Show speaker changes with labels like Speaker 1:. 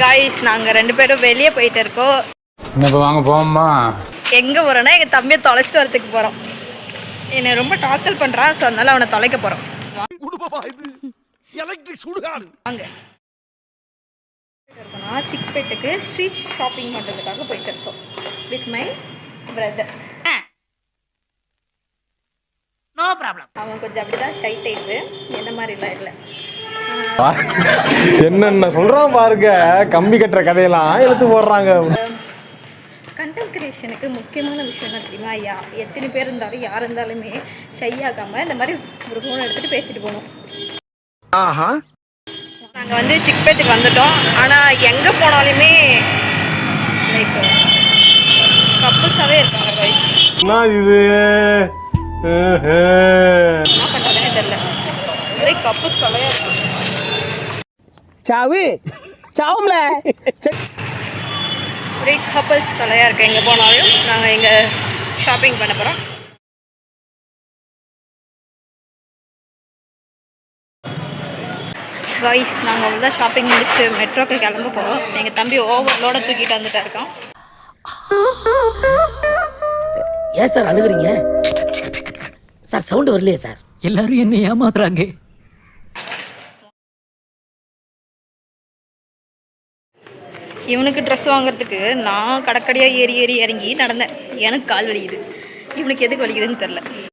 Speaker 1: Guys நாங்கள் 2 பேரும் வெளியே போயிட்டு இருக்கோம்.
Speaker 2: இப்போ வாங்க போவோம்மா.
Speaker 1: எங்கே போகிறோன்னா எங்கள் தம்பியை தொலைச்சிட்டு வரத்துக்கு போகிறோம். என்னை ரொம்ப டார்ச்சர் பண்ணுறான், ஸோ அதனால அவனை தொலைக்க போகிறோம். வாங்க சிக்பேட்டுக்கு ஸ்ட்ரீட் ஷாப்பிங் பண்ணுறதுக்காக போயிட்டு இருக்கோம் with my brother.
Speaker 3: No problem.
Speaker 1: அவன் கொஞ்சம் அப்படிதான் ஷை டைப்பு, என்ன மாதிரிலாம் இல்லை.
Speaker 4: என்னென்ன சொல்றான் பாருங்க, கம்பி கட்டுற கதையெல்லாம் எடுத்து போடுறாங்க.
Speaker 1: கண்டென்ட் கிரியேஷனுக்கு முக்கியமான விஷயம் என்ன தெரியுமா? எத்தனை பேர் இருந்தாலும் யார் இருந்தாலுமே ஷை ஆகாமல் இந்த மாதிரி ஒரு ஃபோன் எடுத்துகிட்டு பேசிட்டு போகணும். நாங்கள் வந்து சிக்பேட்டுக்கு வந்துட்டோம். ஆனால் எங்கே போனாலுமே லைக் கப்புள்ஸாகவே இருக்காங்க guys.
Speaker 4: இது
Speaker 1: என்ன பண்ணுறதுனே தெரியல, ஒரே கப்புள்ஸ் தொலையாக இருக்கும்.
Speaker 3: சாவு சாவும்ல
Speaker 1: ஒரே கப்புள்ஸ் தொலையாக இருக்குது. எங்கே போனாலும் நாங்கள் எங்கே ஷாப்பிங் பண்ண போகிறோம். காய்ஸ் நாங்கள் வந்து தான் ஷாப்பிங் முடிச்சுட்டு மெட்ரோக்கு கிளம்ப போகிறோம். எங்கள் தம்பி ஓவர்லோட தூக்கிட்டு வந்துட்டா இருக்கான்.
Speaker 3: ஏன் சார் அழுகுறீங்க சார்? சவுண்ட் வரலையே சார்?
Speaker 5: எல்லாரும் என்ன ஏமாத்துறாங்க.
Speaker 1: இவனுக்கு ட்ரெஸ் வாங்குறதுக்கு நான் கடற்கடையாக ஏறி இறங்கி நடந்தேன். எனக்கு கால் வலிக்குது, இவனுக்கு எதுக்கு வலிக்குதுன்னு தெரில.